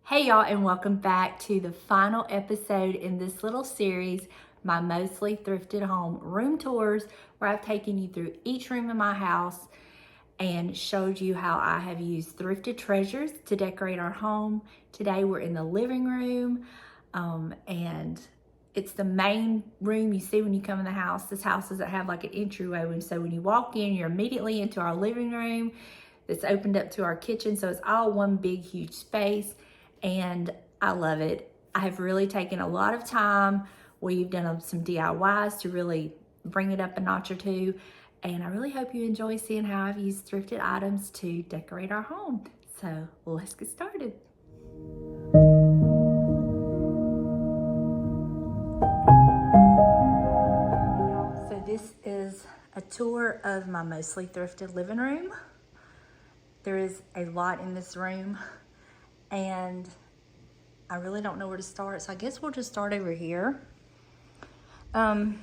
Hey y'all, and welcome back to the final episode in this little series, my mostly thrifted home room tours, where I've taken you through each room in my house and showed you how I have used thrifted treasures to decorate our home. Today we're in the living room, and it's the main room you see when you come in the house. This house doesn't have like an entryway room, so when you walk in, you're immediately into our living room that's opened up to our kitchen, so it's all one big huge space. And I love it. I have really taken a lot of time. We've done some DIYs to really bring it up a notch or two. And I really hope you enjoy seeing how I've used thrifted items to decorate our home. So let's get started. So this is a tour of my mostly thrifted living room. There is a lot in this room, and I really don't know where to start, so I guess we'll just start over here. I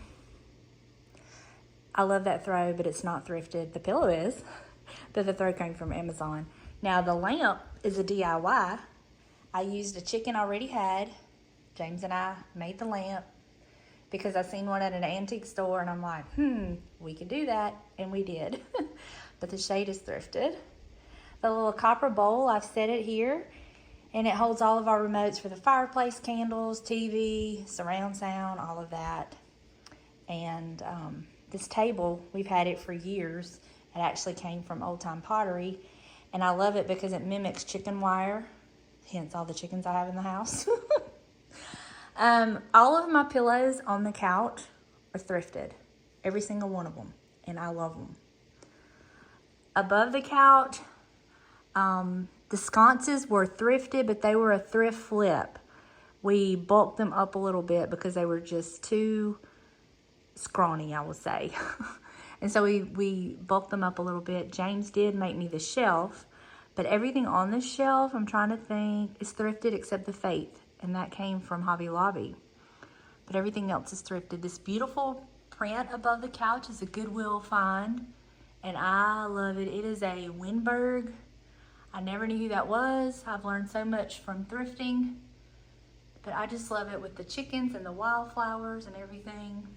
love that throw, but it's not thrifted. The pillow is, but the throw came from Amazon. Now the lamp is a DIY. I used a chicken I already had. James and I made the lamp because I seen one at an antique store, and I'm like, we could do that, and we did. But the shade is thrifted. The little copper bowl, I've set it here. And it holds all of our remotes for the fireplace, candles, TV, surround sound, all of that. And this table, we've had it for years. It actually came from old time pottery. And I love it because it mimics chicken wire, hence all the chickens I have in the house. All of my pillows on the couch are thrifted, every single one of them, and I love them. Above the couch, the sconces were thrifted, but they were a thrift flip. We bulked them up a little bit because they were just too scrawny, I will say. And so we bulked them up a little bit. James did make me the shelf, but everything on this shelf, I'm trying to think, is thrifted except the Faith, and that came from Hobby Lobby. But everything else is thrifted. This beautiful print above the couch is a Goodwill find, and I love it. It is a Winberg. I never knew who that was. I've learned so much from thrifting, but I just love it with the chickens and the wildflowers and everything.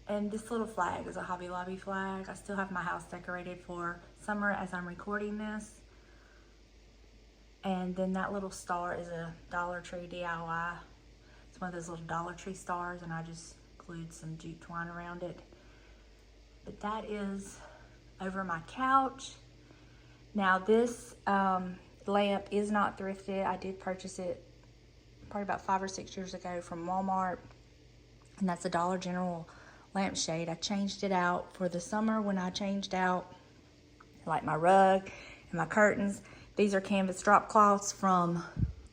And this little flag is a Hobby Lobby flag. I still have my house decorated for summer as I'm recording this. And then that little star is a Dollar Tree DIY. It's one of those little Dollar Tree stars, and I just glued some jute twine around it. But that is over my couch. Now this lamp is not thrifted. I did purchase it probably about 5 or 6 years ago from Walmart, and that's a Dollar General lampshade. I changed it out for the summer when I changed out like my rug and my curtains. These are canvas drop cloths from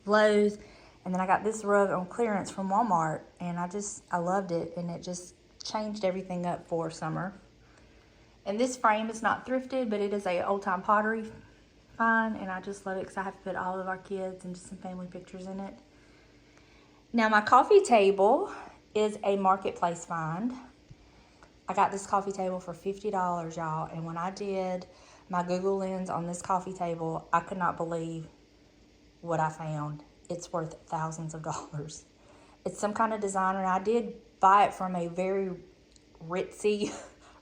Lowe's, and then I got this rug on clearance from Walmart, and I loved it, and it just changed everything up for summer. And this frame is not thrifted, but it is a old time pottery find, and I just love it because I have put all of our kids and just some family pictures in it. Now my coffee table is a marketplace find. I got this coffee table for $50, y'all, and when I did my Google lens on this coffee table, I could not believe what I found. It's worth thousands of dollars. It's some kind of designer, and I did buy it from a very ritzy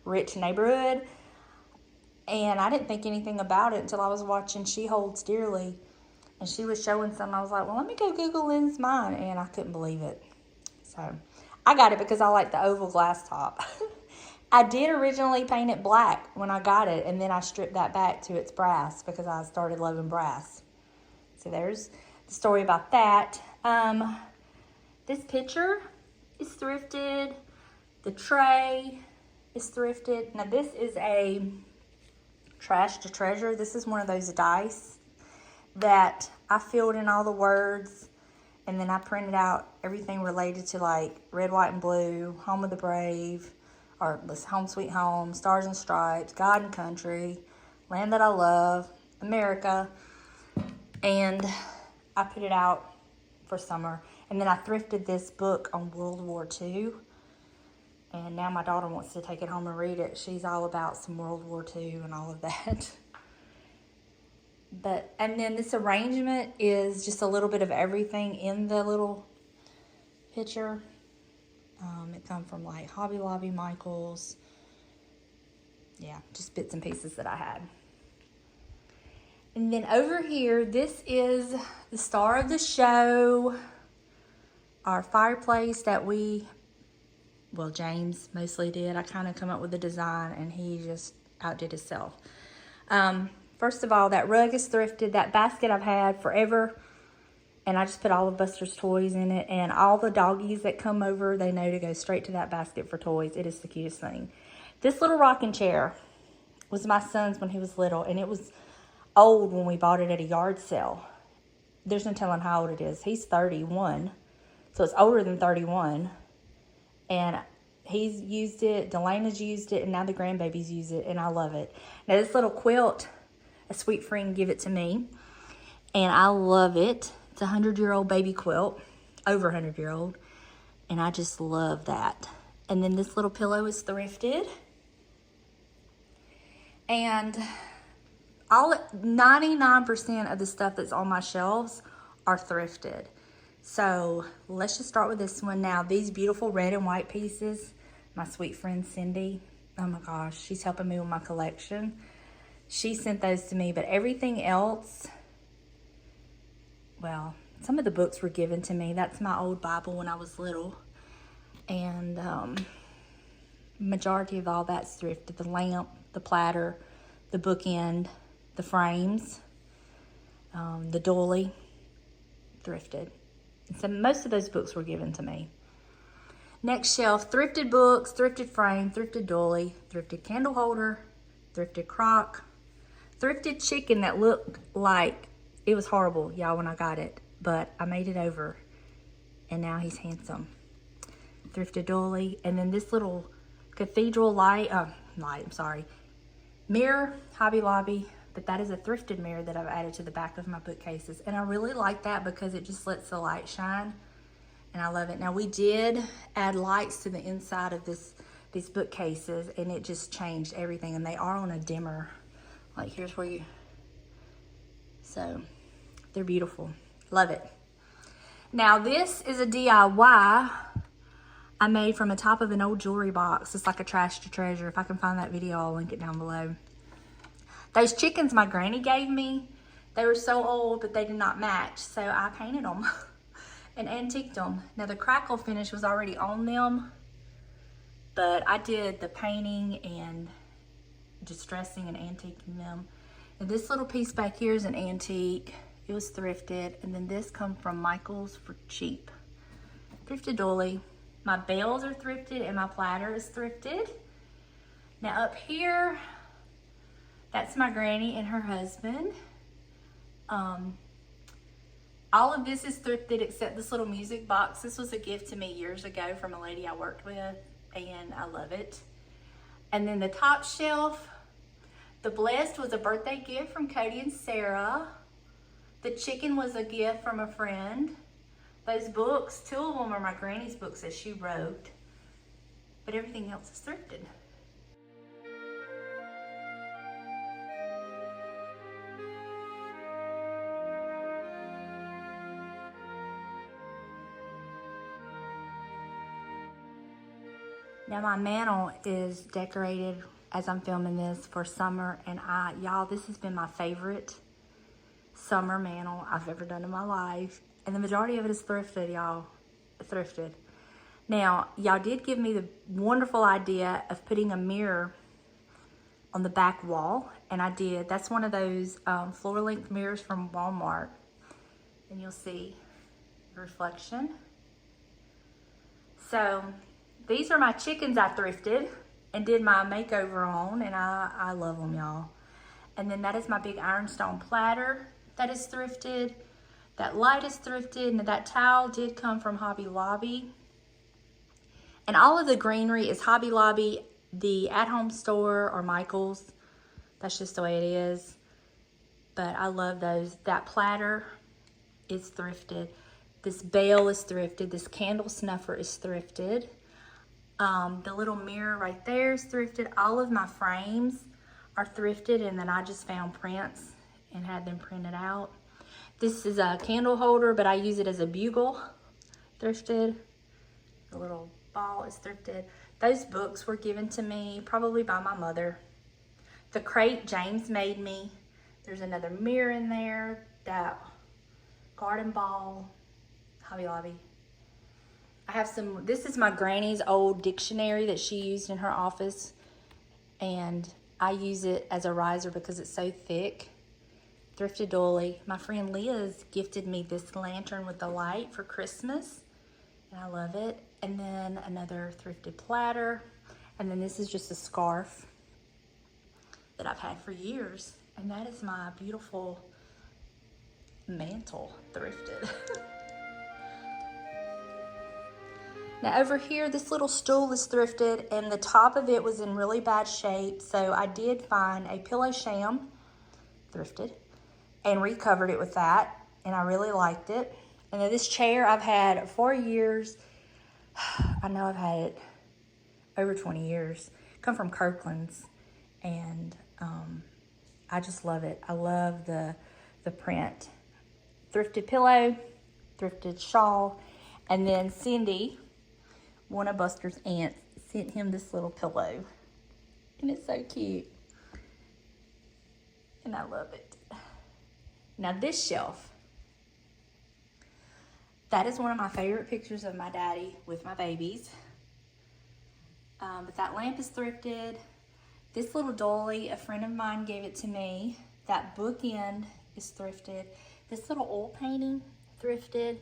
rich neighborhood, and I didn't think anything about it until I was watching She Holds Dearly, and she was showing some. I was like, well, let me go Google lens mine, and I couldn't believe it. So I got it because I like the oval glass top. I did originally paint it black when I got it, and then I stripped that back to its brass because I started loving brass. So there's the story about that. This picture is thrifted. The tray is thrifted. Now this is a trash to treasure. This is one of those dice that I filled in all the words, and then I printed out everything related to like red, white, and blue, home of the brave, or home sweet home, stars and stripes, God and country, land that I love, America. And I put it out for summer. And then I thrifted this book on World War II. And now my daughter wants to take it home and read it. She's all about some World War II and all of that. But, and then this arrangement is just a little bit of everything in the little picture. It comes from like Hobby Lobby, Michael's. Yeah, just bits and pieces that I had. And then over here, this is the star of the show. Our fireplace that James mostly did. I kind of come up with the design and he just outdid himself. First of all, that rug is thrifted. That basket I've had forever. And I just put all of Buster's toys in it. And all the doggies that come over, they know to go straight to that basket for toys. It is the cutest thing. This little rocking chair was my son's when he was little. And it was old when we bought it at a yard sale. There's no telling how old it is. He's 31. So it's older than 31. And he's used it. Delana's used it. And now the grandbabies use it. And I love it. Now this little quilt, a sweet friend gave it to me. And I love it. It's a 100-year-old baby quilt. Over 100-year-old. And I just love that. And then this little pillow is thrifted. And 99% of the stuff that's on my shelves are thrifted. So let's just start with this one now. These beautiful red and white pieces, my sweet friend Cindy, oh my gosh, she's helping me with my collection. She sent those to me, but everything else, well, some of the books were given to me. That's my old Bible when I was little. And majority of all that's thrifted. The lamp, the platter, the bookend, the frames, the dolly, thrifted. And so most of those books were given to me. Next shelf, thrifted books, thrifted frame, thrifted dolly, thrifted candle holder, thrifted crock, thrifted chicken that looked like, it was horrible, y'all, when I got it. But I made it over. And now he's handsome. Thrifted dolly. And then this little cathedral mirror, Hobby Lobby. But that is a thrifted mirror that I've added to the back of my bookcases. And I really like that because it just lets the light shine. And I love it. Now we did add lights to the inside of these bookcases. And it just changed everything. And they are on a dimmer. Like here's where you... So they're beautiful. Love it. Now this is a DIY I made from the top of an old jewelry box. It's like a trash to treasure. If I can find that video, I'll link it down below. Those chickens my granny gave me, they were so old, but they did not match. So I painted them and antiqued them. Now the crackle finish was already on them, but I did the painting and distressing and antiquing them. And this little piece back here is an antique. It was thrifted. And then this come from Michael's for cheap. Thrifted dolly. My bells are thrifted and my platter is thrifted. Now up here, that's my granny and her husband. All of this is thrifted except this little music box. This was a gift to me years ago from a lady I worked with, and I love it. And then the top shelf, the blessed was a birthday gift from Cody and Sarah. The chicken was a gift from a friend. Those books, 2 of them are my granny's books that she wrote, but everything else is thrifted. Now my mantle is decorated as I'm filming this for summer, and y'all, this has been my favorite summer mantle I've ever done in my life. And the majority of it is thrifted, y'all. Thrifted. Now, y'all did give me the wonderful idea of putting a mirror on the back wall, and I did. That's one of those floor-length mirrors from Walmart. And you'll see the reflection. So these are my chickens I thrifted and did my makeover on, and I love them, y'all. And then that is my big ironstone platter that is thrifted. That light is thrifted, and that towel did come from Hobby Lobby. And all of the greenery is Hobby Lobby, the at-home store, or Michael's. That's just the way it is. But I love those. That platter is thrifted. This bale is thrifted. This candle snuffer is thrifted. The little mirror right there is thrifted. All of my frames are thrifted, and then I just found prints and had them printed out. This is a candle holder, but I use it as a bugle. Thrifted. The little ball is thrifted. Those books were given to me probably by my mother. The crate James made me. There's another mirror in there. That garden ball, Hobby Lobby. I have some, this is my granny's old dictionary that she used in her office. And I use it as a riser because it's so thick. Thrifted doily. My friend Liz gifted me this lantern with the light for Christmas. And I love it. And then another thrifted platter. And then this is just a scarf that I've had for years. And that is my beautiful mantle, thrifted. Now over here, this little stool is thrifted and the top of it was in really bad shape. So I did find a pillow sham, thrifted, and recovered it with that. And I really liked it. And then this chair I've had 4 years. I know I've had it over 20 years. Come from Kirkland's. And I just love it. I love the print. Thrifted pillow, thrifted shawl. And then Cindy, one of Buster's aunts, sent him this little pillow. And it's so cute. And I love it. Now this shelf, that is one of my favorite pictures of my daddy with my babies. But that lamp is thrifted. This little dolly, a friend of mine gave it to me. That bookend is thrifted. This little oil painting, thrifted.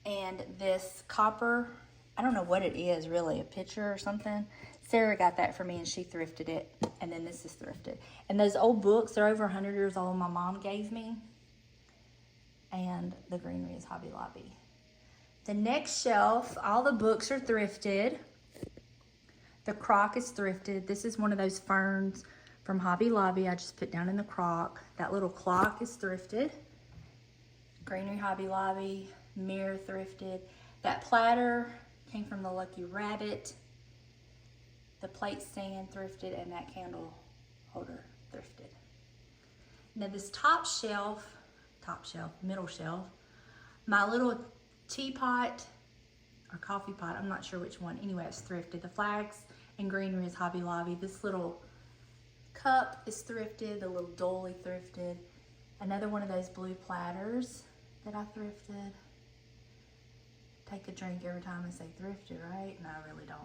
And this copper, I don't know what it is really, a picture or something. Sarah got that for me and she thrifted it. And then this is thrifted. And those old books, they're over 100 years old, my mom gave me. And the greenery is Hobby Lobby. The next shelf, all the books are thrifted. The crock is thrifted. This is one of those ferns from Hobby Lobby I just put down in the crock. That little clock is thrifted. Greenery, Hobby Lobby. Mirror, thrifted. That platter came from the Lucky Rabbit. The plate stand, thrifted. And that candle holder, thrifted. Now this middle shelf, my little teapot or coffee pot, I'm not sure which one. Anyway, it's thrifted. The flags and greenery is Hobby Lobby. This little cup is thrifted. The little dolly, thrifted. Another one of those blue platters that I thrifted. Take a drink every time I say thrifted, right? No, I really don't.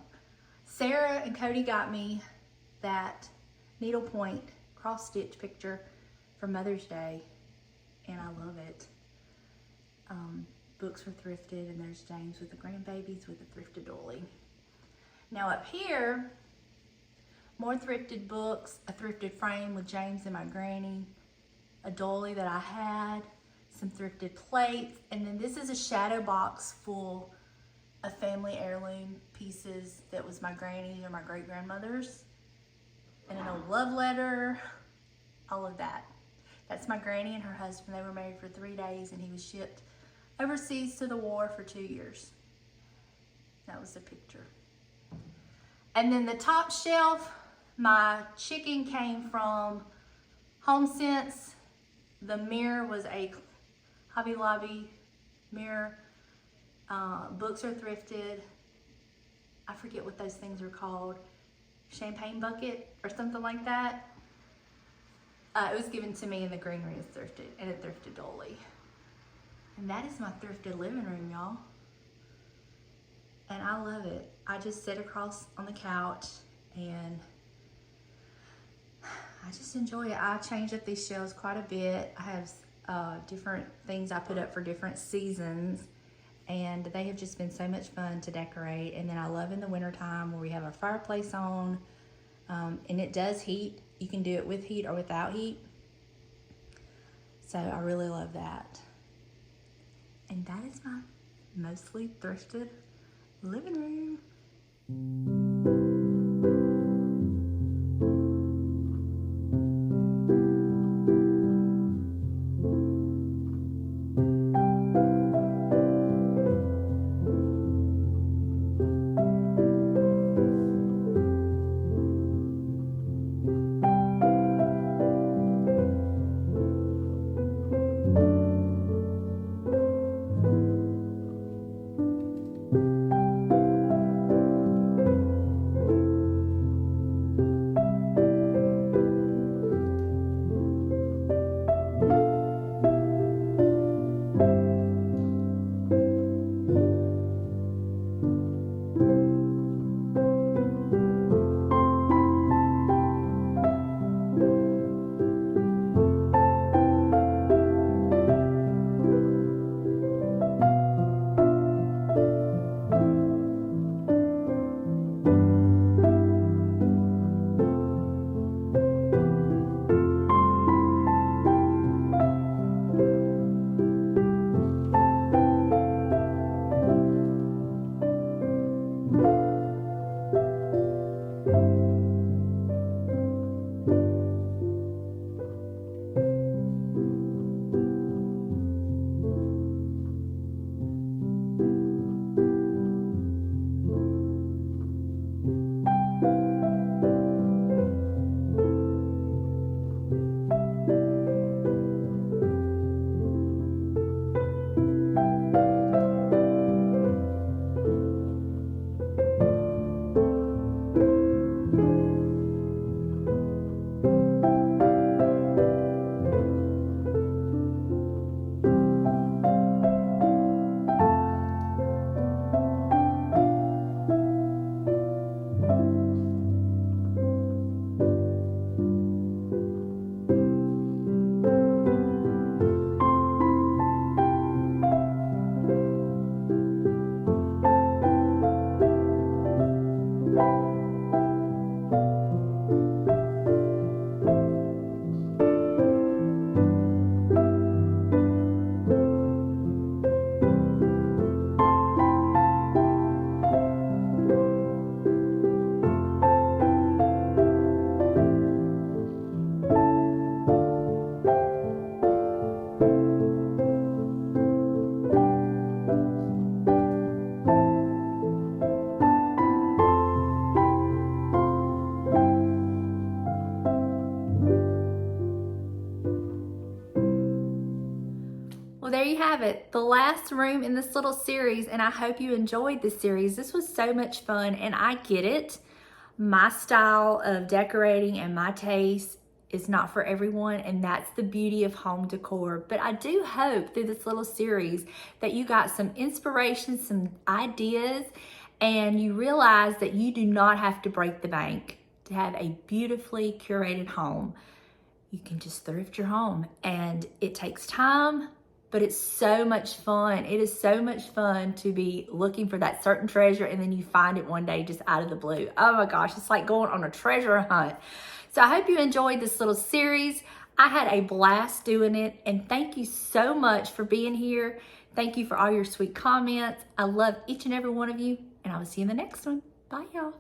Sarah and Cody got me that needlepoint cross stitch picture for Mother's Day, and I love it. Books were thrifted, and there's James with the grandbabies with the thrifted dolly. Now up here, more thrifted books, a thrifted frame with James and my granny, a dolly that I had, some thrifted plates, and then this is a shadow box full of family heirloom pieces that was my granny's or my great-grandmother's, and an old love letter, all of that. That's my granny and her husband. They were married for 3 days, and he was shipped overseas to the war for 2 years. That was the picture. And then the top shelf, my chicken came from HomeSense. The mirror was a Hobby Lobby mirror. Books are thrifted. I forget what those things are called. Champagne bucket or something like that. It was given to me, and the greenery is thrifted, and a thrifted dolly. And that is my thrifted living room, y'all. And I love it. I just sit across on the couch and I just enjoy it. I change up these shelves quite a bit. I have different things I put up for different seasons, and they have just been so much fun to decorate. And then I love in the wintertime where we have our fireplace on, and it does heat. You can do it with heat or without heat. So I really love that. And that is my mostly thrifted living room. Well, there you have it, the last room in this little series, and I hope you enjoyed this series. This was so much fun, and I get it. My style of decorating and my taste is not for everyone, and that's the beauty of home decor. But I do hope through this little series that you got some inspiration, some ideas, and you realize that you do not have to break the bank to have a beautifully curated home. You can just thrift your home, and it takes time, but it's so much fun. It is so much fun to be looking for that certain treasure and then you find it one day just out of the blue. Oh my gosh, it's like going on a treasure hunt. So I hope you enjoyed this little series. I had a blast doing it, and thank you so much for being here. Thank you for all your sweet comments. I love each and every one of you, and I will see you in the next one. Bye, y'all.